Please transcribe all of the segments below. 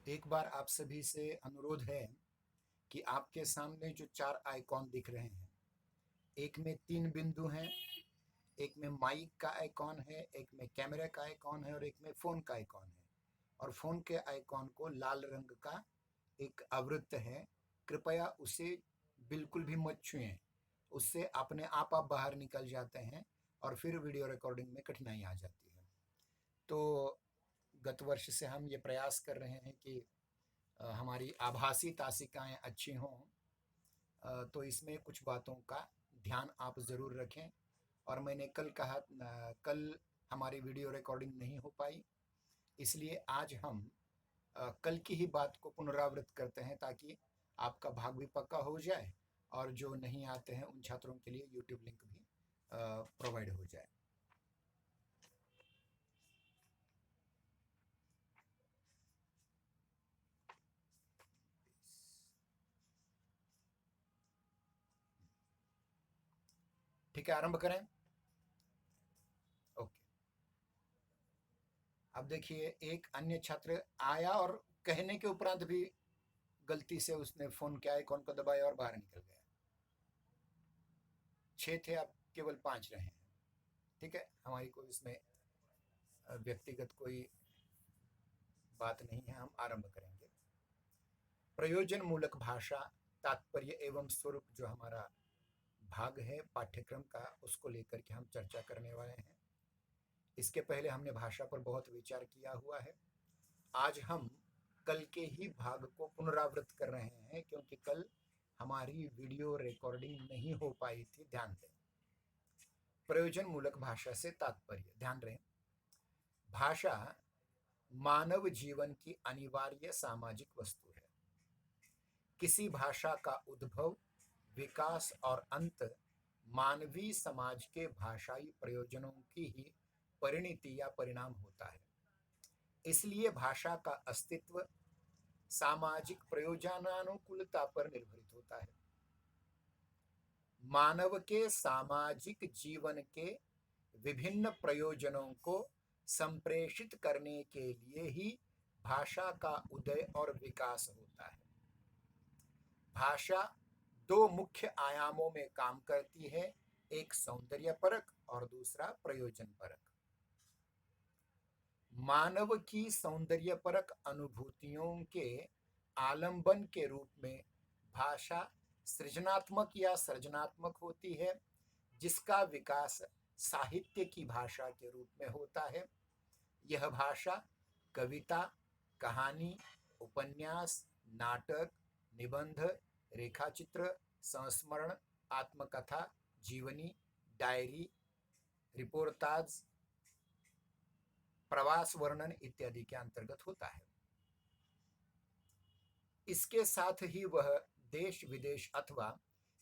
एक बार आप सभी से अनुरोध है कि आपके सामने जो 4 आइकॉन दिख रहे हैं, एक में 3 बिंदु हैं, एक में माइक का आइकॉन है, एक में कैमरे का आइकॉन है और एक में फ़ोन का आइकॉन है। और फ़ोन के आइकॉन को लाल रंग का एक आवृत्त है, कृपया उसे बिल्कुल भी मत छुएँ। उससे अपने आप बाहर निकल जाते हैं और फिर वीडियो रिकॉर्डिंग में कठिनाई आ जाती है। तो गत वर्ष से हम ये प्रयास कर रहे हैं कि हमारी आभासी तासिकाएँ अच्छी हों। तो इसमें कुछ बातों का ध्यान आप ज़रूर रखें। और मैंने कल कहा कल हमारी वीडियो रिकॉर्डिंग नहीं हो पाई, इसलिए आज हम कल की ही बात को पुनरावृत्त करते हैं ताकि आपका भाग भी पक्का हो जाए और जो नहीं आते हैं उन छात्रों के लिए यूट्यूब लिंक भी प्रोवाइड हो जाए। ठीक है, आरंभ करें। ओके। अब देखिए, एक अन्य छात्र आया और कहने के उपरांत भी गलती से उसने फ़ोन के आइकॉन को दबाया और बाहर निकल गया। 6 थे, अब केवल 5 रहे हैं। ठीक है, हमारी कोई इसमें व्यक्तिगत कोई बात नहीं है, हम आरंभ करेंगे। प्रयोजन मूलक भाषा, तात्पर्य एवं स्वरूप जो हमारा भाग है पाठ्यक्रम का, उसको लेकर के हम चर्चा करने वाले हैं। इसके पहले हमने भाषा पर बहुत विचार किया हुआ है। आज हम कल के ही भाग को पुनरावृत्त कर रहे हैं क्योंकि कल हमारी वीडियो रिकॉर्डिंग नहीं हो पाई थी। ध्यान दें, प्रयोजन मूलक भाषा से तात्पर्य, ध्यान रहे, भाषा मानव जीवन की अनिवार्य सामाजिक वस्तु है। किसी भाषा का उद्भव, विकास और अंत मानवीय समाज के भाषाई प्रयोजनों की ही परिणति या परिणाम होता है। इसलिए भाषा का अस्तित्व सामाजिक प्रयोजनानुकूलता पर निर्भरित होता है। मानव के सामाजिक जीवन के विभिन्न प्रयोजनों को संप्रेषित करने के लिए ही भाषा का उदय और विकास होता है। भाषा दो मुख्य आयामों में काम करती है, एक सौंदर्य परक और दूसरा प्रयोजन परक। मानव की सौंदर्य परक अनुभूतियों के आलंबन के रूप में भाषा सृजनात्मक या सर्जनात्मक होती है, जिसका विकास साहित्य की भाषा के रूप में होता है। यह भाषा कविता, कहानी, उपन्यास, नाटक, निबंध, रेखाचित्र, संस्मरण, आत्मकथा, जीवनी, डायरी, रिपोर्टाज, प्रवास वर्णन इत्यादि के अंतर्गत होता है। इसके साथ ही वह देश विदेश अथवा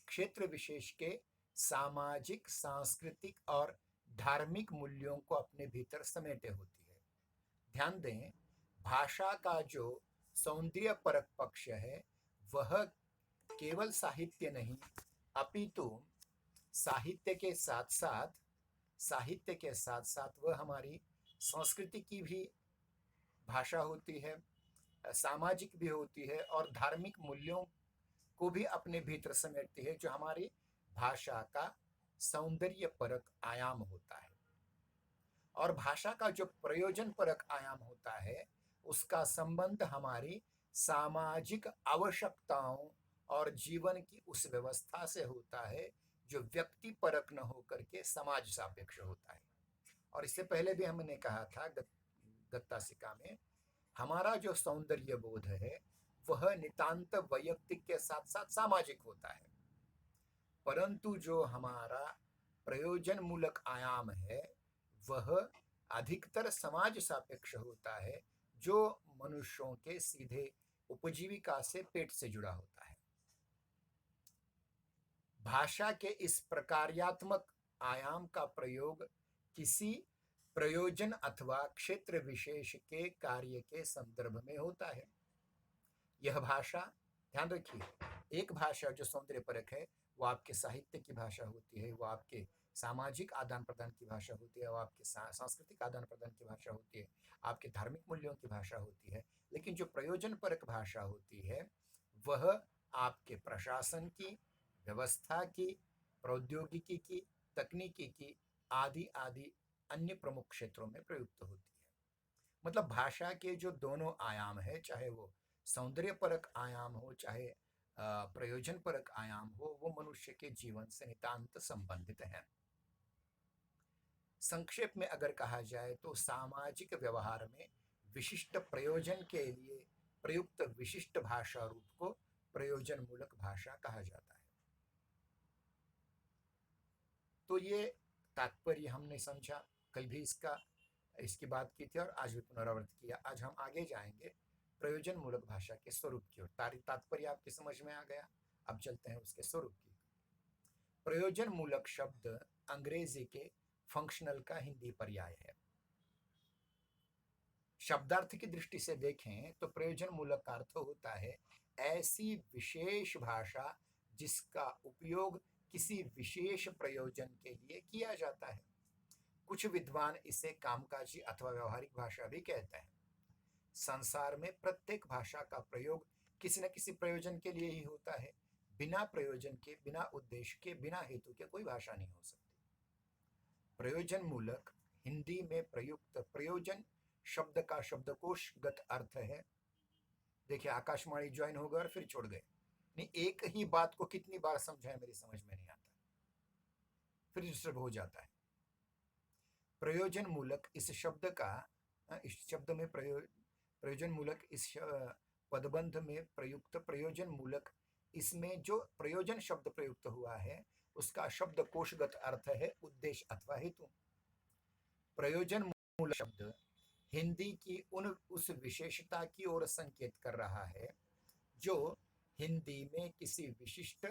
क्षेत्र विशेष के सामाजिक, सांस्कृतिक और धार्मिक मूल्यों को अपने भीतर समेटे होती है। ध्यान दें, भाषा का जो सौंदर्य परक पक्ष है वह केवल साहित्य नहीं, अपितु साहित्य के साथ साथ वह हमारी संस्कृति की भी भाषा होती है, सामाजिक भी होती है और धार्मिक मूल्यों को भी अपने भीतर समेटती है, जो हमारी भाषा का सौंदर्य परक आयाम होता है। और भाषा का जो प्रयोजन परक आयाम होता है उसका संबंध हमारी सामाजिक आवश्यकताओं और जीवन की उस व्यवस्था से होता है जो व्यक्ति परक न होकर के समाज सापेक्ष होता है। और इससे पहले भी हमने कहा था गत्तासिका में, हमारा जो सौंदर्य बोध है वह नितांत वैयक्तिक के साथ साथ सामाजिक होता है, परंतु जो हमारा प्रयोजन मूलक आयाम है वह अधिकतर समाज सापेक्ष होता है, जो मनुष्यों के सीधे उपजीविका से, पेट से जुड़ा होता है। भाषा के इस प्रकार्यात्मक आयाम का प्रयोग किसी प्रयोजन अथवा क्षेत्र विशेष के कार्य के संदर्भ में होता है। यह भाषा, ध्यान रखिए, एक भाषा जो सौंदर्य परक है वो आपके साहित्य की भाषा होती है, वो आपके सामाजिक आदान प्रदान की भाषा होती है, वो आपके सांस्कृतिक आदान प्रदान की भाषा होती है, आपके धार्मिक मूल्यों की भाषा होती है। लेकिन जो प्रयोजन परक भाषा होती है वह आपके प्रशासन की, व्यवस्था की, प्रौद्योगिकी की, तकनीकी की आदि आदि अन्य प्रमुख क्षेत्रों में प्रयुक्त होती है। मतलब भाषा के जो दोनों आयाम है, चाहे वो सौंदर्य परक आयाम हो, चाहे प्रयोजन परक आयाम हो, वो मनुष्य के जीवन से नितांत संबंधित हैं। संक्षेप में अगर कहा जाए तो सामाजिक व्यवहार में विशिष्ट प्रयोजन के लिए प्रयुक्त विशिष्ट भाषा रूप को प्रयोजन मूलक भाषा कहा जाता है। तो ये तात्पर्य हमने समझा, कल भी इसकी बात की थी और आज भी पुनरावृत्त किया। आज हम आगे जाएंगे प्रयोजन मूलक भाषा के स्वरूप की ओर। तात्पर्य आपकी समझ में आ गया, अब चलते हैं उसके स्वरूप की। प्रयोजन मूलक शब्द अंग्रेजी के फंक्शनल का हिंदी पर्याय है। शब्दार्थ की दृष्टि से देखें तो प्रयोजन मूलक का अर्थ होता है ऐसी विशेष भाषा जिसका उपयोग किसी विशेष प्रयोजन के लिए किया जाता है। कुछ विद्वान इसे कामकाजी अथवा व्यवहारिक भाषा भी कहते हैं। संसार में प्रत्येक भाषा का प्रयोग किसी न किसी प्रयोजन के लिए ही होता है। बिना प्रयोजन के, बिना उद्देश्य के, बिना हेतु के कोई भाषा नहीं हो सकती। प्रयोजन मूलक हिंदी में प्रयुक्त प्रयोजन शब्द का शब्दकोशगत अर्थ है। देखिए, आकाशवाणी ज्वाइन हो गए और फिर छोड़ गए, नहीं एक ही बात को कितनी बार समझाएं मेरी समझ में नहीं आता, फिर डिस्टर्ब हो जाता है। प्रयोजन मूलक इस शब्द का, इस शब्द में प्रयोजन मूलक इस पदबंध में प्रयुक्त प्रयोजन मूलक, इसमें जो प्रयोजन शब्द प्रयुक्त हुआ है उसका शब्द कोशगत अर्थ है उद्देश्य अथवा हेतु। प्रयोजन मूलक शब्द हिंदी की उस विशेषता की ओर संकेत कर रहा है जो हिंदी में किसी विशिष्ट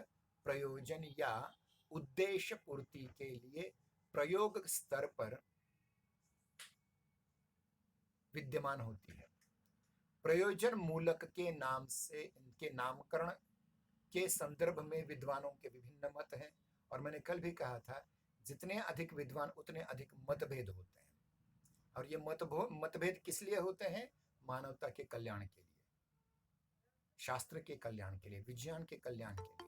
प्रयोजन या उद्देश्य पूर्ति के लिए प्रयोग स्तर पर विद्यमान होती है। प्रयोजन मूलक के नाम से इनके नामकरण के संदर्भ में विद्वानों के विभिन्न मत हैं, और मैंने कल भी कहा था जितने अधिक विद्वान उतने अधिक मतभेद होते हैं। और ये मतभेद किस लिए होते हैं? मानवता के कल्याण के लिए, शास्त्र के कल्याण के लिए, विज्ञान के कल्याण के लिए,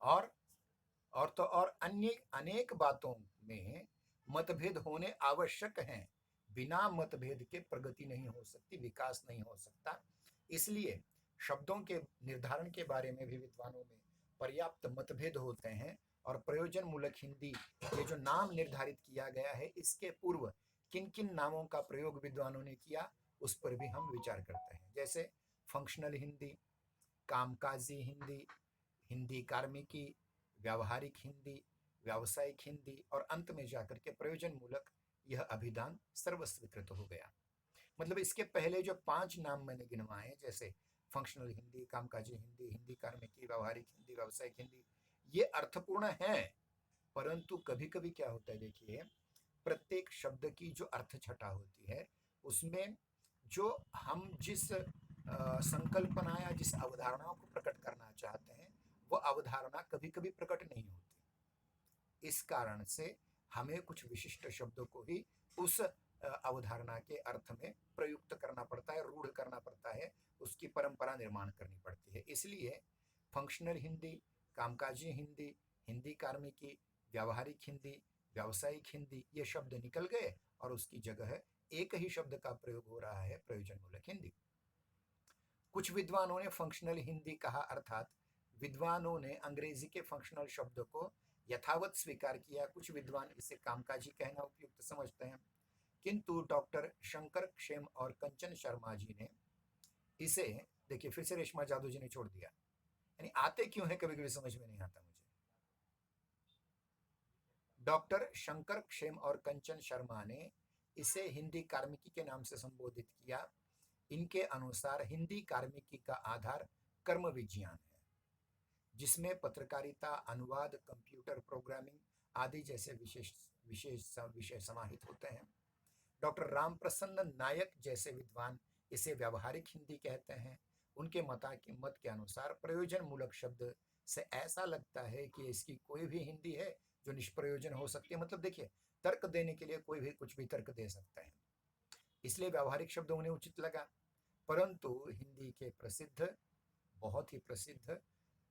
और अन्य अनेक बातों में मतभेद होने आवश्यक हैं। बिना मतभेद के प्रगति नहीं हो सकती, विकास नहीं हो सकता। इसलिए शब्दों के निर्धारण के बारे में भी विद्वानों में पर्याप्त मतभेद होते हैं। और प्रयोजन मूलक हिंदी, ये जो नाम निर्धारित किया गया है, इसके पूर्व किन किन नामों का प्रयोग विद्वानों ने किया उस पर भी हम विचार करते हैं। जैसे फंक्शनल हिंदी, कामकाजी हिंदी, हिंदी कार्मिकी, व्यावहारिक हिंदी, व्यावसायिक हिंदी, और अंत में जाकर के प्रयोजन मूलक यह अभिधान सर्वस्वीकृत हो गया। मतलब इसके पहले जो 5 नाम मैंने गिनवाए, जैसे फंक्शनल हिंदी, कामकाजी हिंदी, हिंदी कार्मिकी, व्यावहारिक हिंदी, व्यावसायिक हिंदी, ये अर्थपूर्ण है। परंतु कभी कभी क्या होता है, देखिए प्रत्येक शब्द की जो अर्थ छटा होती है उसमें जो हम जिस संकल्पना या जिस अवधारणा को प्रकट करना चाहते हैं वो अवधारणा कभी कभी प्रकट नहीं होती। इस कारण से हमें कुछ विशिष्ट शब्दों को ही उस अवधारणा के अर्थ में प्रयुक्त करना पड़ता है, रूढ़ करना पड़ता है, उसकी परंपरा निर्माण करनी पड़ती है। इसलिए फंक्शनल हिंदी, कामकाजी हिंदी, हिंदी कार्मिकी, व्यावहारिक हिंदी, व्यावसायिक हिंदी, ये शब्द निकल गए और उसकी जगह एक ही शब्द का प्रयोग हो रहा है, प्रयोजन मूलक हिंदी। कुछ विद्वानों ने फंक्शनल हिंदी कहा, अर्थात विद्वानों ने अंग्रेजी के फंक्शनल शब्द को यथावत स्वीकार किया। कुछ विद्वान इसे कामकाजी कहना उपयुक्त समझते हैं, किंतु डॉक्टर शंकर क्षेम और कंचन शर्मा जी ने इसे, देखिए फिर से रेशमा जादू जी ने छोड़ दिया, यानी आते क्यों है कभी कभी समझ में नहीं आता मुझे। डॉक्टर शंकर क्षेम और कंचन शर्मा ने इसे हिंदी कार्मिकी के नाम से संबोधित किया। इनके अनुसार हिंदी कार्मिकी का आधार कर्म विज्ञान है, जिसमें पत्रकारिता, अनुवाद, कंप्यूटर प्रोग्रामिंग आदि जैसे विषय समाहित होते हैं। डॉक्टर रामप्रसन्न नायक जैसे विद्वान इसे व्यावहारिक हिंदी कहते हैं। उनके मत के अनुसार प्रयोजन मूलक शब्द से ऐसा लगता है कि इसकी कोई भी हिंदी है जो निष्प्रयोजन हो सकती है। मतलब देखिए, तर्क देने के लिए कोई भी कुछ भी तर्क दे सकता है। इसलिए व्यावहारिक शब्द उन्हें उचित लगा। परंतु हिंदी के प्रसिद्ध, बहुत ही प्रसिद्ध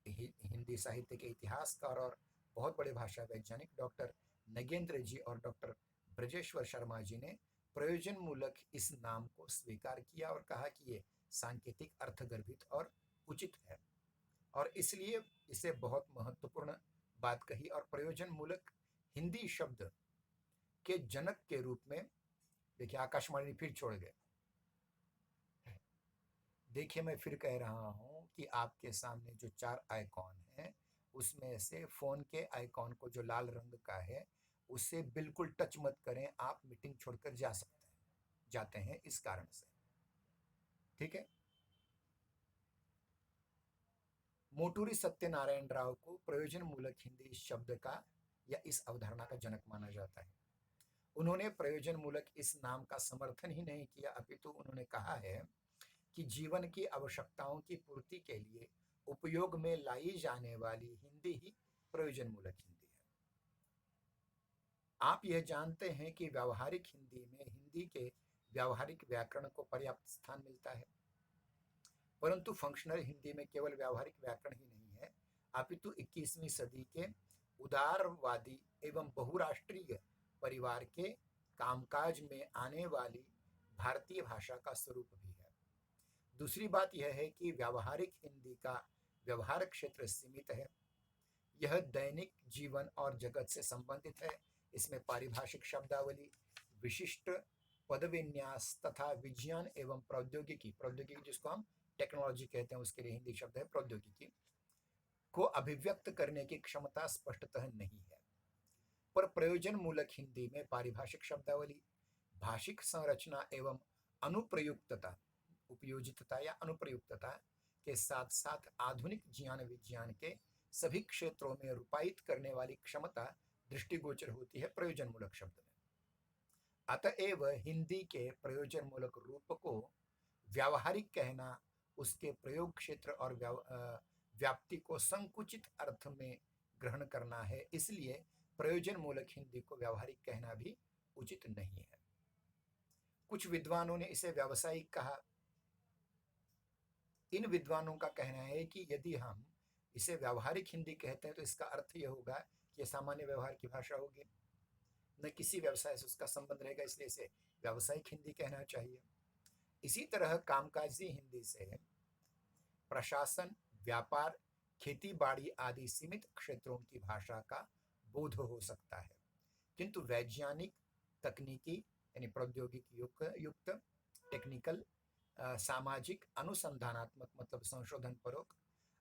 हिंदी साहित्य के इतिहासकार और बहुत बड़े भाषा वैज्ञानिक डॉक्टर नगेंद्र जी और डॉक्टर ब्रजेश्वर शर्मा जी ने प्रयोजन मूलक इस नाम को स्वीकार किया और कहा कि ये सांकेतिक अर्थगर्भित और उचित है, और इसलिए इसे बहुत महत्वपूर्ण बात कही और प्रयोजन मूलक हिंदी शब्द के जनक के रूप में, देखिए आकाशवाणी फिर छोड़ गए। देखिए मैं फिर कह रहा हूं कि आपके सामने जो 4 आइकॉन हैं उसमें से फोन के आइकॉन को जो लाल रंग का है उससे बिल्कुल टच मत करें, आप मीटिंग छोड़कर जाते हैं इस कारण से, ठीक है। मोटूरी सत्यनारायण राव को प्रयोजन मूलक हिंदी शब्द का या इस अवधारणा का जनक माना जाता है। उन्होंने प्रयोजन मूलक इस नाम का समर्थन ही नहीं किया, अपितु उन्होंने कहा है कि जीवन की आवश्यकताओं की पूर्ति के लिए उपयोग में लाई जाने वाली हिंदी ही प्रयोजन मूलक हिंदी है। आप यह जानते हैं कि व्यावहारिक हिंदी में हिंदी के व्यावहारिक व्याकरण को पर्याप्त स्थान मिलता है, परंतु फंक्शनल हिंदी में केवल व्यावहारिक व्याकरण ही नहीं है, अपितु 21वीं सदी के उदारवादी एवं बहुराष्ट्रीय परिवार के कामकाज में आने वाली भारतीय भाषा का स्वरूप भी है। दूसरी बात यह है कि व्यावहारिक हिंदी का व्यवहार क्षेत्र सीमित है, यह दैनिक जीवन और जगत से संबंधित है। इसमें पारिभाषिक शब्दावली, विशिष्ट पदविन्यास तथा विज्ञान एवं प्रौद्योगिकी जिसको हम टेक्नोलॉजी कहते हैं उसके लिए हिंदी शब्द है प्रौद्योगिकी, को अभिव्यक्त करने की क्षमता स्पष्टतः नहीं है। पर प्रयोजन मूलक हिंदी में पारिभाषिक शब्दावली, भाषिक संरचना एवं अनुप्रयुक्तता, उपयोजितता या अनुप्रयुक्तता के साथ साथ आधुनिक ज्ञान विज्ञान के सभी क्षेत्रों में रूपायित करने वाली क्षमता दृष्टिगोचर होती है प्रयोजन मूलक शब्द में। अतएव हिंदी के प्रयोजन मूलक रूप को व्यावहारिक कहना उसके प्रयोग क्षेत्र और व्याप्ति को संकुचित अर्थ में ग्रहण करना है, इसलिए प्रयोजन मूलक हिंदी को व्यावहारिक कहना भी उचित नहीं है। कुछ विद्वानों ने इसे व्यावसायिक कहा। इन विद्वानों का कहना है कि यदि हम इसे व्यावहारिक हिंदी कहते हैं तो इसका अर्थ यह होगा कि यह सामान्य व्यवहार की भाषा होगी, न किसी व्यवसाय से उसका संबंध रहेगा, इसलिए इसे व्यावसायिक हिंदी कहना चाहिए। इसी तरह कामकाजी हिंदी से प्रशासन, व्यापार, खेती बाड़ी आदि सीमित क्षेत्रों की भाषा का बोध हो सकता है, किंतु वैज्ञानिक, तकनीकी यानी प्रौद्योगिकी युक्त, टेक्निकल, सामाजिक, अनुसंधानात्मक मतलब संशोधन परक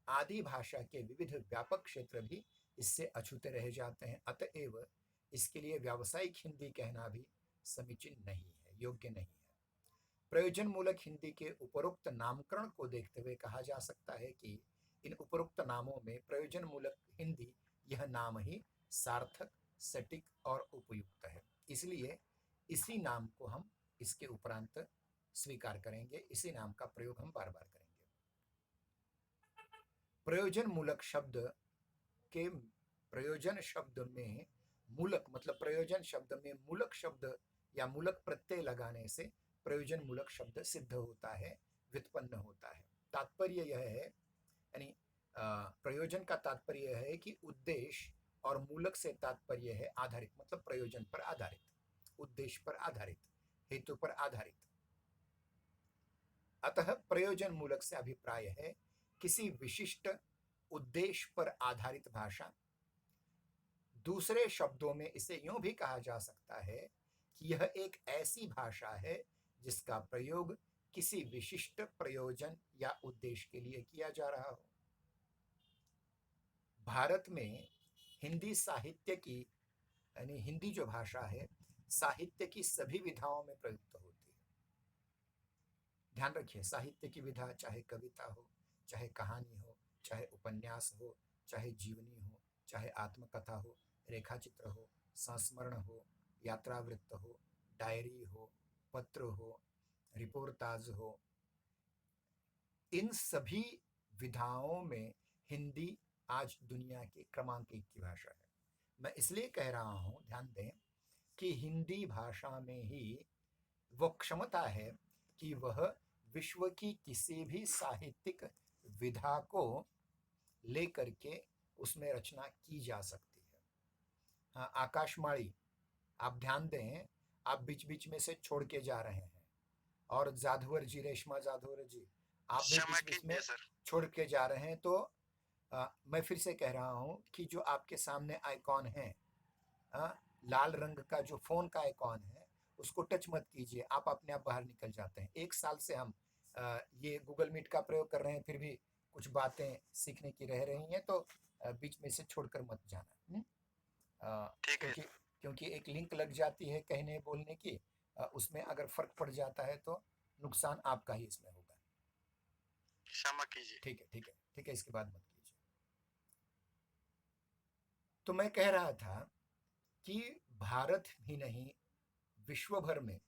आदि भाषा के विविध व्यापक क्षेत्र भी इससे अछूते रह जाते हैं। अतएव इसके लिए व्यावसायिक हिंदी कहना भी समीचीन नहीं है, योग्य नहीं है। प्रयोजन मूलक हिंदी के उपरोक्त नामकरण को देखते हुए कहा जा सकता है कि इन उपरोक्त नामों में प्रयोजन मूलक हिंदी यह नाम ही सार्थक, सटीक और उपयुक्त है, इसलिए इसी नाम को हम इसके उपरांत स्वीकार करेंगे, इसी नाम का प्रयोग हम बार बार करेंगे। प्रयोजन मूलक शब्द के प्रयोजन शब्द में मूलक मतलब प्रयोजन शब्द में मूलक शब्द या मूलक प्रत्यय लगाने से प्रयोजन मूलक शब्द सिद्ध होता है, व्युत्पन्न होता है। तात्पर्य यह है, यानी प्रयोजन का तात्पर्य यह है कि उद्देश्य, और मूलक से तात्पर्य है आधारित, मतलब प्रयोजन पर आधारित, उद्देश्य पर आधारित, हेतु पर आधारित। अतः प्रयोजन मूलक से अभिप्राय है किसी विशिष्ट उद्देश्य पर आधारित भाषा। दूसरे शब्दों में इसे यूं भी कहा जा सकता है कि यह एक ऐसी भाषा है जिसका प्रयोग किसी विशिष्ट प्रयोजन या उद्देश्य के लिए किया जा रहा हो। भारत में हिंदी साहित्य की, यानी हिंदी जो भाषा है, साहित्य की सभी विधाओं में प्रयुक्त होती है। ध्यान रखिए, साहित्य की विधा चाहे कविता हो, चाहे कहानी हो, चाहे उपन्यास हो, चाहे जीवनी हो, चाहे आत्मकथा हो, रेखाचित्र हो, संस्मरण हो, यात्रावृत्त हो, डायरी हो, पत्र हो, रिपोर्टाज हो, इन सभी विधाओं में हिंदी आज दुनिया की क्रमांक 1 की भाषा है। मैं इसलिए कह रहा हूं, ध्यान दें कि हिंदी भाषा में ही वो क्षमता है कि वह विश्व की किसी भी साहित्यिक विधा को लेकर के उसमें रचना की जा सकती है। हाँ, आकाशवाणी, आप ध्यान दें, आप बीच बीच में से छोड़ के जा रहे हैं, और जाधवर जी, रेशमा जाधवर जी, आप भी क्षमा बीच बीच में कीजिए सर। छोड़ के जा रहे हैं। तो मैं फिर से कह रहा हूं कि जो आपके सामने आइकॉन है, अ, लाल रंग का जो फोन का आइकॉन है, उसको टच मत कीजिए, आप अपने आप बाहर निकल जाते हैं। 1 साल से हम ये गूगल मीट का प्रयोग कर रहे हैं, फिर भी कुछ बातें सीखने की रह रही हैं, तो बीच में से छोड़कर मत जाना। ठीक है क्योंकि सर। क्योंकि एक लिंक लग जाती है कहने बोलने की, उसमें अगर फर्क पड़ जाता है तो नुकसान आपका ही इसमें होगा। क्षमा कीजिए। ठीक है, ठीक है, ठीक है, इसके बाद मत कीजिए। तो मैं कह रहा था कि भारत ही नहीं, विश्व भर में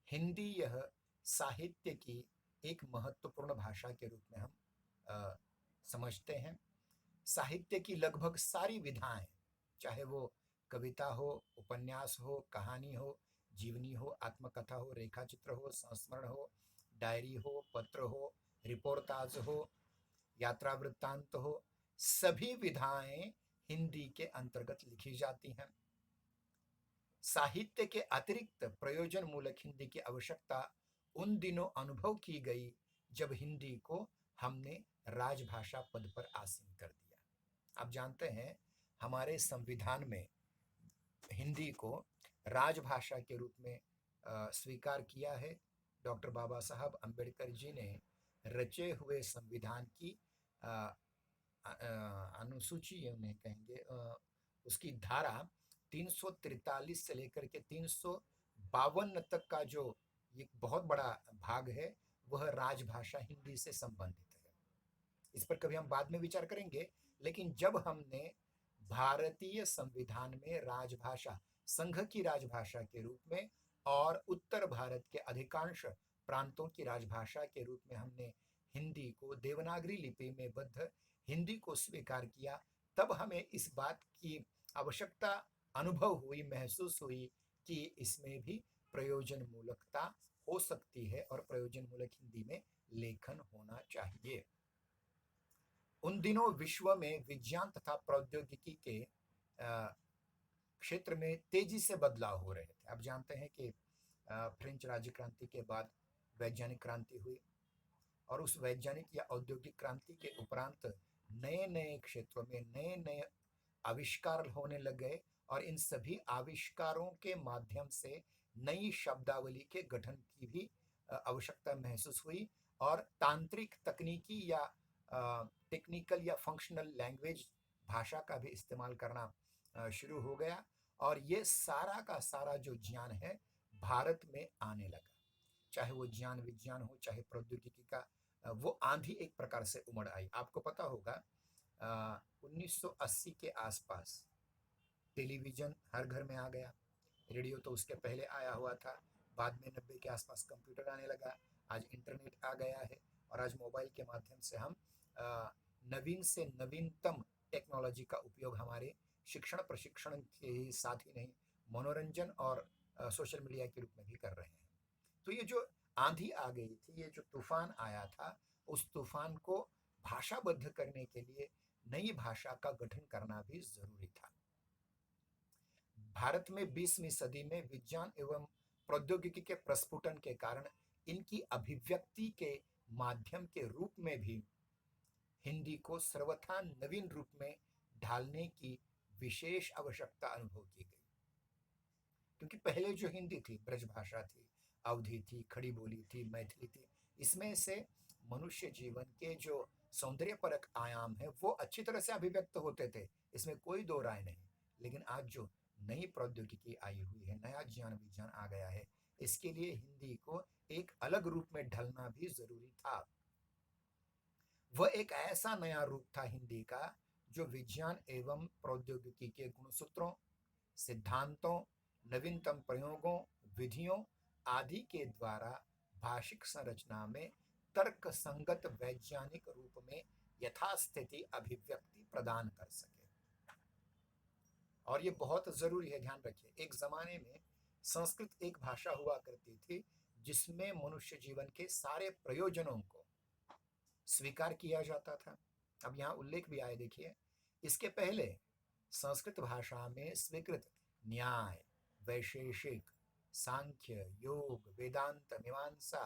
हिंदी यह साहित्य की एक महत्वपूर्ण भाषा के रूप में हम अ, समझते हैं। साहित्य की लगभग सारी विधाएं, चाहे वो कविता हो, उपन्यास हो, कहानी हो, जीवनी हो, आत्मकथा हो, रेखा चित्र हो, संस्मरण हो, डायरी हो, पत्र हो, रिपोर्टाज हो, यात्रा वृत्तांत हो, सभी विधाएं हिंदी के अंतर्गत लिखी जाती हैं। साहित्य के अतिरिक्त प्रयोजन मूलक हिंदी की आवश्यकता उन दिनों अनुभव की गई जब हिंदी को हमने राजभाषा पद पर आसीन कर दिया। आप जानते हैं, हमारे संविधान में हिंदी को राजभाषा के रूप में स्वीकार किया है। डॉक्टर बाबा साहब अंबेडकर जी ने रचे हुए संविधान की अ, अनुसूची उन्हें कहेंगे, उसकी धारा 343 से लेकर के 352 तक का जो एक बहुत बड़ा भाग है, वह राजभाषा हिंदी से संबंधित है। इस पर कभी हम बाद में विचार करेंगे, लेकिन जब हमने भारतीय संविधान में राजभाषा, संघ की राजभाषा के रूप में और उत्तर भारत के अधिकांश प्रांतों की राजभाषा के रूप में हमने हिंदी को, देवनागरी लिपि में बद्ध हिंदी को स्वीकार किया, तब हमें इस बात की आवश्यकता अनुभव हुई, महसूस हुई कि इसमें भी प्रयोजन मूलकता हो सकती है और प्रयोजन मूलक हिंदी में लेखन होना चाहिए। उन दिनों विश्व में विज्ञान तथा प्रौद्योगिकी के क्षेत्र में तेजी से बदलाव हो रहे थे। आप जानते हैं कि फ्रेंच राज्य क्रांति के बाद वैज्ञानिक क्रांति हुई, और उस वैज्ञानिक या औद्योगिक क्रांति के उपरांत नए नए क्षेत्रों में नए नए आविष्कार होने लग गए, और इन सभी आविष्कारों के माध्यम से नई शब्दावली के गठन की भी आवश्यकता महसूस हुई, और तांत्रिक, तकनीकी या टेक्निकल या फंक्शनल लैंग्वेज भाषा का भी इस्तेमाल करना शुरू हो गया, और ये सारा का सारा जो ज्ञान है भारत में आने लगा। चाहे वो ज्ञान विज्ञान हो, चाहे प्रौद्योगिकी का वो आंधी एक प्रकार से उमड़ आई। आपको पता होगा 1980 के आसपास टेलीविजन हर घर में आ गया, रेडियो तो उसके पहले आया हुआ था, बाद में 90 के आसपास कंप्यूटर आने लगा, आज इंटरनेट आ गया है, और आज मोबाइल के माध्यम से हम नवीन से नवीनतम टेक्नोलॉजी का उपयोग हमारे शिक्षण प्रशिक्षण के साथ ही नहीं, मनोरंजन और सोशल मीडिया के रूप में भी कर रहे हैं। तो ये जो आंधी आ गई थी, ये जो तूफान आया था, उस तूफान को भाषाबद्ध करने के लिए नई भाषा का गठन करना भी जरूरी था। भारत में 20वीं सदी में विज्ञान एवं प्रौद्योगिकी के प्रस्फुटन के कारण इनकी अभिव्यक्ति के माध्यम के रूप में भी हिंदी को सर्वथा नवीन रूप में ढालने की विशेष आवश्यकता अनुभव की गई। क्योंकि पहले जो हिंदी थी, ब्रजभाषा थी, अवधी थी, खड़ी बोली थी, मैथिली थी, इसमें से मनुष्य जीवन के जो सौंदर्यपरक आयाम है वो अच्छी तरह से अभिव्यक्त होते थे, इसमें कोई दो राय नहीं। लेकिन आज जो नई प्रौद्योगिकी आई हुई है, नया ज्ञान विज्ञान आ गया है, इसके लिए हिंदी को एक अलग रूप में ढलना भी जरूरी था। वह एक ऐसा नया रूप था हिंदी का जो विज्ञान एवं प्रौद्योगिकी के गुणसूत्रों, सिद्धांतों, नवीनतम प्रयोगों, विधियों आदि के द्वारा भाषिक संरचना में तर्क संगत वैज्ञानिक रूप में यथास्थिति अभिव्यक्ति प्रदान कर सके। और ये बहुत जरूरी है, ध्यान रखिए, एक जमाने में संस्कृत एक भाषा हुआ करती थी जिसमें मनुष्य जीवन के सारे प्रयोजनों को स्वीकार किया जाता था। अब यहाँ उल्लेख भी आए, देखिए, इसके पहले संस्कृत भाषा में स्वीकृत न्याय, वैशेषिक, सांख्य, योग, वेदांत, मीमांसा,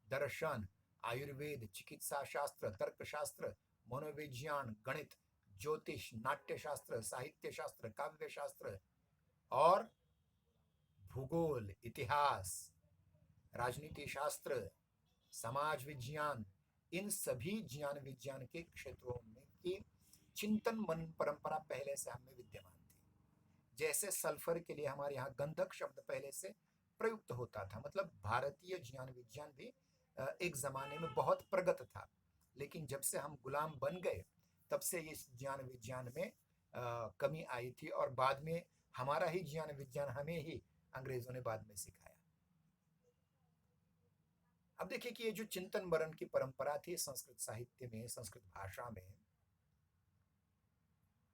दर्शन, आयुर्वेद, चिकित्सा शास्त्र, तर्कशास्त्र, मनोविज्ञान, गणित, ज्योतिष, नाट्य शास्त्र, साहित्य शास्त्र, काव्य शास्त्र और भूगोल, इतिहास, राजनीति शास्त्र, समाज विज्ञान, इन सभी ज्ञान विज्ञान के क्षेत्रों में की चिंतन मनन परंपरा पहले से हमें विद्यमान थी। जैसे सल्फर के लिए हमारे यहाँ गंधक शब्द पहले से प्रयुक्त होता था, मतलब भारतीय ज्ञान विज्ञान भी एक जमाने में बहुत प्रगत था, लेकिन जब से हम गुलाम बन गए तब से इस ज्ञान विज्ञान में कमी आई थी और बाद में हमारा ही ज्ञान विज्ञान हमें ही अंग्रेजों ने बाद में सिखाया। अब देखिए कि ये जो चिंतन मनन की परंपरा थी संस्कृत साहित्य में, संस्कृत भाषा में,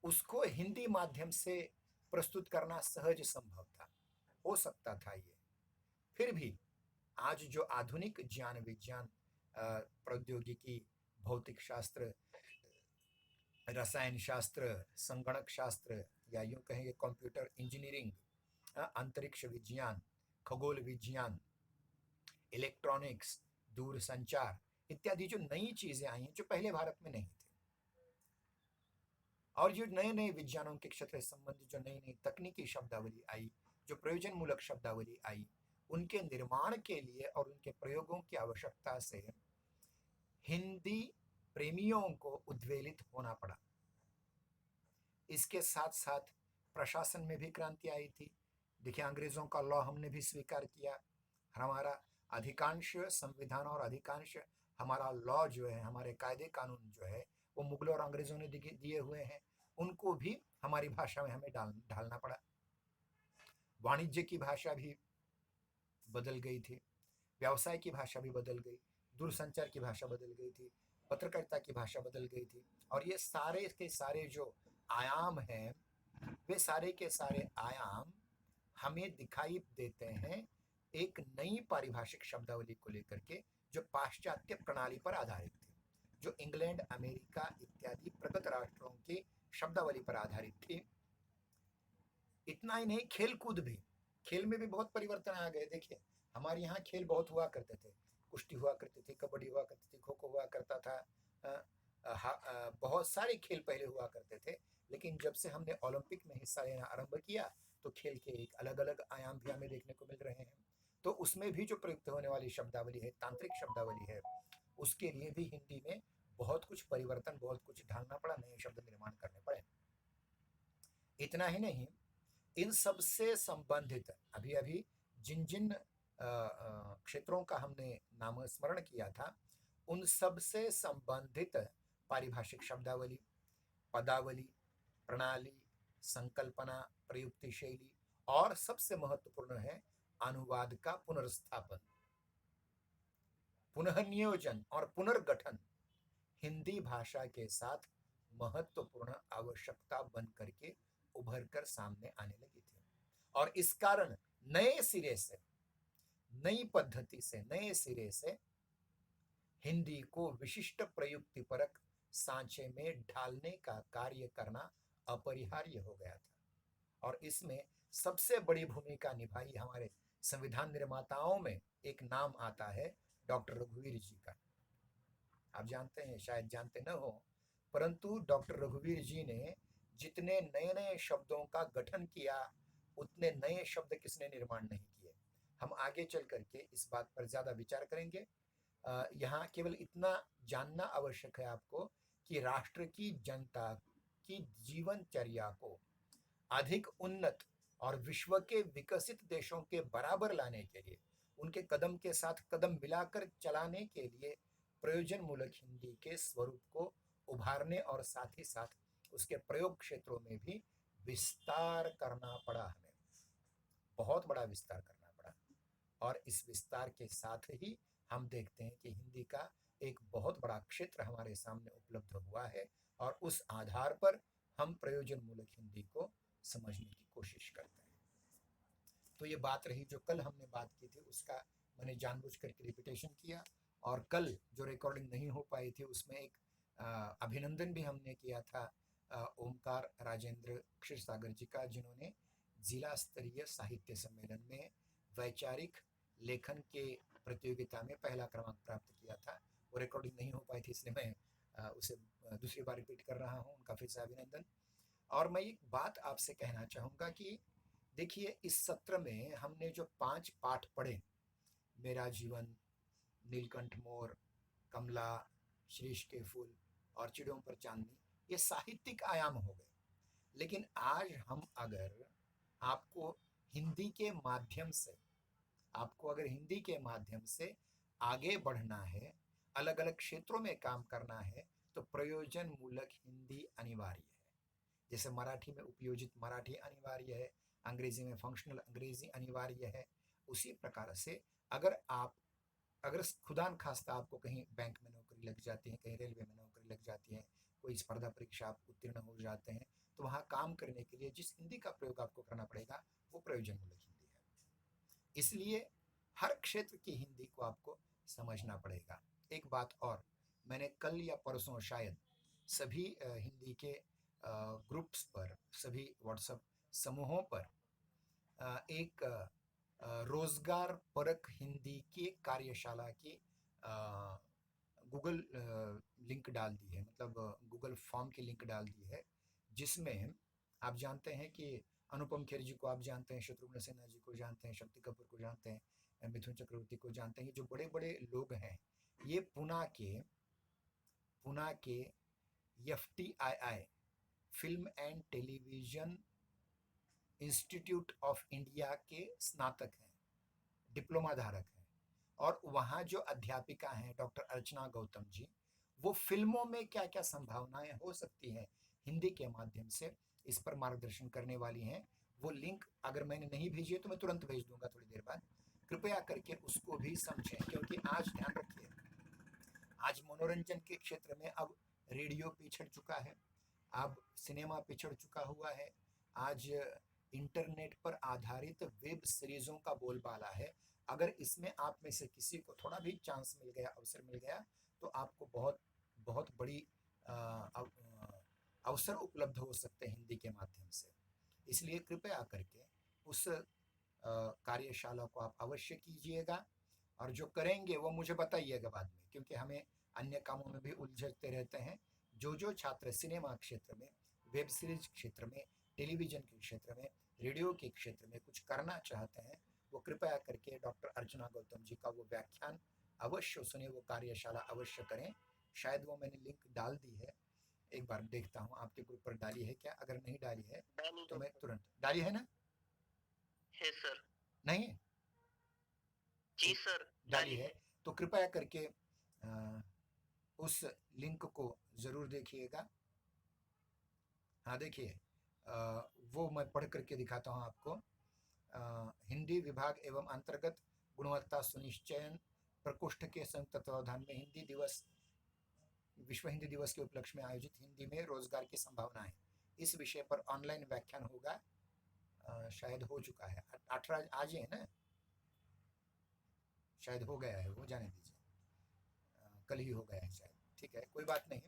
उसको हिंदी माध्यम से प्रस्तुत करना सहज संभव था, हो सकता था ये। फिर भी आज जो आधुनिक ज्ञान विज्ञान, प्रौद्योगिकी, भौतिक शास्त्र, रसायन शास्त्र, संगणक शास्त्र, या यूं कहेंगे कंप्यूटर इंजीनियरिंग, अंतरिक्ष विज्ञान, खगोल विज्ञान, इलेक्ट्रॉनिक्स, दूरसंचार इत्यादि जो नई चीजें आई हैं जो पहले भारत में नहीं थी, और जो नए नए विज्ञानों के क्षेत्र से संबंधित जो नई नई तकनीकी शब्दावली आई, जो प्रयोजन मूलक शब्दावली आई, उनके निर्माण के लिए और उनके प्रयोगों की आवश्यकता से हिंदी प्रेमियों को उद्वेलित होना पड़ा। इसके साथ साथ प्रशासन में भी क्रांति आई थी। देखिए, अंग्रेजों का लॉ हमने भी स्वीकार किया। हमारा अधिकांश संविधान और अधिकांश हमारा लॉ जो है, हमारे कायदे कानून जो है, वो मुगलों और अंग्रेजों ने दिए हुए हैं, उनको भी हमारी भाषा में हमें ढालना पड़ा। वाणिज्य की भाषा भी बदल गई थी, व्यवसाय की भाषा भी बदल गई, दूरसंचार की भाषा बदल गई थी, पत्रकारिता की भाषा बदल गई थी, और ये सारे के सारे जो आयाम हैं, वे सारे के सारे आयाम हमें दिखाई देते हैं एक नई पारिभाषिक शब्दावली को लेकर के, जो पाश्चात्य प्रणाली पर आधारित थी, जो इंग्लैंड, अमेरिका इत्यादि प्रगत राष्ट्रों की शब्दावली पर आधारित थी। इतना ही नहीं, खेल कूद भी, खेल में भी बहुत परिवर्तन आ गए। देखिए, हमारे यहाँ खेल बहुत हुआ करते थे, कुश्ती हुआ करती थी, कबड्डी हुआ करती थी, खो खो हुआ करता था, बहुत सारे खेल पहले हुआ करते थे, लेकिन जब से हमने ओलंपिक में हिस्सा लेना आरंभ किया तो खेल के एक अलग अलग आयाम भी हमें देखने को मिल रहे हैं। तो उसमें भी जो प्रयुक्त होने वाली शब्दावली है, तांत्रिक शब्दावली है, उसके लिए भी हिंदी में बहुत कुछ परिवर्तन, बहुत कुछ ढालना पड़ा, नए शब्द निर्माण करने पड़े। इतना ही नहीं, इन सब से संबंधित अभी अभी जिन जिन क्षेत्रों का हमने नाम स्मरण किया था, उन सब से संबंधित पारिभाषिक शब्दावली, पदावली, प्रणाली, संकल्पना, प्रयुक्ति शैली, और सबसे महत्वपूर्ण है अनुवाद का पुनर्स्थापन, पुनः नियोजन और पुनर्गठन हिंदी भाषा के साथ महत्वपूर्ण आवश्यकता बन करके उभर कर सामने आने लगी थी। और इस कारण नए सिरे से, नई पद्धति से, नए सिरे से हिंदी को विशिष्ट प्रयुक्तिपरक सांचे में ढालने का कार्य करना अपरिहार्य हो गया था। और इसमें सबसे बड़ी भूमिका निभाई हमारे संविधान निर्माताओं में एक नाम आता है, डॉक्टर रघुवीर जी का। आप जानते हैं, शायद जानते न हो, परंतु डॉक्टर रघुवीर जी ने जितने नए नए शब्दों का गठन किया, उतने नए शब्द किसने निर्माण नहीं किए। हम आगे चल करके इस बात पर ज्यादा विचार करेंगे। यहाँ केवल इतना जानना आवश्यक है आपको कि राष्ट्र की जनता की जीवनचर्या को अधिक उन्नत और विश्व के विकसित देशों के बराबर लाने के लिए, उनके कदम के साथ कदम मिलाकर चलाने के लिए प्रयोजन मूलक हिंदी के स्वरूप को उभारने और साथ ही साथ उसके प्रयोग क्षेत्रों में भी विस्तार करना पड़ा। हमें बहुत बड़ा विस्तार करना पड़ा, और इस विस्तार के साथ ही हम देखते हैं कि हिंदी का एक बहुत बड़ा क्षेत्र हमारे सामने उपलब्ध हुआ है, और उस आधार पर हम प्रयोजन मूलक हिंदी को समझने की कोशिश करते हैं। तो ये बात रही जो कल हमने बात की थी, उसका मैंने जानबूझ करके रिपीटेशन किया। और कल जो रिकॉर्डिंग नहीं हो पाई थी उसमें एक अभिनंदन भी हमने किया था ओमकार राजेंद्र क्षीरसागर जी का, जिन्होंने जिला स्तरीय साहित्य सम्मेलन में वैचारिक लेखन के प्रतियोगिता में पहला क्रमांक प्राप्त किया था। वो रिकॉर्डिंग नहीं हो पाई थी, इसलिए मैं उसे दूसरी बार रिपीट कर रहा हूँ। उनका फिर से अभिनंदन। और मैं एक बात आपसे कहना चाहूँगा कि देखिए, इस सत्र में हमने जो 5 पाठ पढ़े, मेरा जीवन, नीलकंठ मोर, कमला, शीश के फूल और चिड़ियों पर चांदनी, ये साहित्यिक आयाम हो गए। लेकिन आज हम अगर आपको हिंदी के माध्यम से आपको अगर हिंदी के माध्यम से आगे बढ़ना है, अलग अलग क्षेत्रों में काम करना है, तो प्रयोजन मूलक हिंदी अनिवार्य है। जैसे मराठी में उपयोजित मराठी अनिवार्य है, अंग्रेजी में फंक्शनल अंग्रेजी अनिवार्य है, उसी प्रकार से अगर खुदा न खास्ता आपको कहीं बैंक में नौकरी लग जाती है, कहीं रेलवे में नौकरी लग जाती है, कोई स्पर्धा परीक्षा आप उत्तीर्ण हो जाते हैं, तो वहाँ काम करने के लिए जिस हिंदी का प्रयोग आपको करना पड़ेगा वो प्रयोजन मूलक हिंदी है। इसलिए हर क्षेत्र की हिंदी को आपको समझना पड़ेगा। एक बात और, मैंने कल या परसों शायद सभी हिंदी के ग्रुप्स पर, सभी व्हाट्सएप समूहों पर एक रोजगार परक हिंदी की एक कार्यशाला की गूगल लिंक डाल दी है, मतलब गूगल फॉर्म की लिंक डाल दी है, जिसमें आप जानते हैं कि अनुपम खेर जी को आप जानते हैं, शत्रुघ्न सिन्हा जी को जानते हैं, शक्ति कपूर को जानते हैं, मिथुन चक्रवर्ती को जानते हैं। ये जो बड़े बड़े लोग हैं, ये पुणे के FTII film and television institute of India के स्नातक हैं, डिप्लोमा धारक हैं। और वहाँ जो अध्यापिका हैं डॉक्टर अर्चना गौतम जी, वो फिल्मों में क्या क्या संभावनाएं हो सकती हैं हिंदी के माध्यम से, इस पर मार्गदर्शन करने वाली हैं। वो लिंक अगर मैंने नहीं भेजी है तो मैं तुरंत भेज दूंगा थोड़ी देर बाद, कृपया करके उसको भी समझें। क्योंकि आज ध्यान रखिए, आज मनोरंजन के क्षेत्र में अब रेडियो पिछड़ चुका है, अब सिनेमा पिछड़ चुका हुआ है, आज इंटरनेट पर आधारित वेब सीरीजों का बोलबाला है। अगर इसमें आप में से किसी को थोड़ा भी चांस मिल गया, अवसर मिल गया, तो आपको बहुत बहुत बड़ी अवसर उपलब्ध हो सकते हैं हिंदी के माध्यम से। इसलिए कृपया करके उस कार्यशाला को आप अवश्य कीजिएगा, और जो करेंगे वो मुझे बताइएगा बाद में, क्योंकि हमें अन्य कामों में भी उलझते रहते हैं। जो छात्र सिनेमा क्षेत्र में, वेब सीरीज क्षेत्र में, टेलीविजन के क्षेत्र में, रेडियो के क्षेत्र में कुछ करना चाहते हैं, वो कृपया करके डॉक्टर अर्चना गौतम जी का वो व्याख्यान अवश्य सुने, वो कार्यशाला अवश्य करें। शायद वो मैंने लिंक डाल दी है, एक बार देखता हूँ आपके ग्रुप पर डाली है क्या। अगर नहीं डाली है तो मैं तुरंत, डाली है ना? है सर। नहीं जी सर, डाली है, तो कृपया करके उस लिंक को जरूर देखिएगा। हाँ देखिए, वो मैं पढ़ करके दिखाता हूँ आपको। हिंदी विभाग एवं अंतर्गत गुणवत्ता सुनिश्चयन प्रकोष्ठ के संयुक्त तत्वावधान में विश्व हिंदी दिवस के उपलक्ष्य में आयोजित हिंदी में रोजगार की संभावनाएं, इस विषय पर ऑनलाइन व्याख्यान होगा। शायद हो चुका है, 18 आज ही है ना, शायद हो गया है, वो जाने दीजिए, कल ही हो गया है शायद। ठीक है, कोई बात नहीं,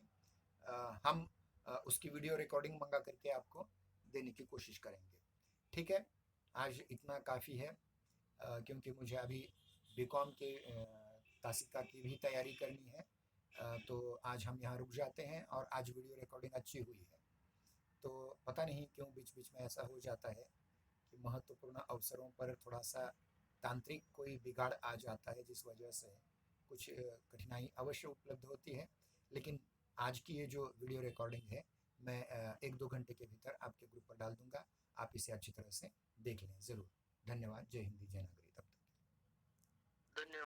हम उसकी वीडियो रिकॉर्डिंग मंगा करके आपको देने की कोशिश करेंगे। ठीक है, आज इतना काफ़ी है, क्योंकि मुझे अभी बीकॉम के तासिका की भी तैयारी करनी है। तो आज हम यहाँ रुक जाते हैं, और आज वीडियो रिकॉर्डिंग अच्छी हुई है। तो पता नहीं क्यों बीच बीच में ऐसा हो जाता है कि महत्वपूर्ण अवसरों पर थोड़ा सा तांत्रिक कोई बिगाड़ आ जाता है, जिस वजह से कुछ कठिनाई अवश्य उपलब्ध होती है। लेकिन आज की ये जो वीडियो रिकॉर्डिंग है, मैं 1-2 घंटे के भीतर आपके ग्रुप पर डाल दूंगा, आप इसे अच्छी तरह से देख लें ज़रूर। धन्यवाद। जय हिंदी, जय नागरी। तब तक। धन्यवाद।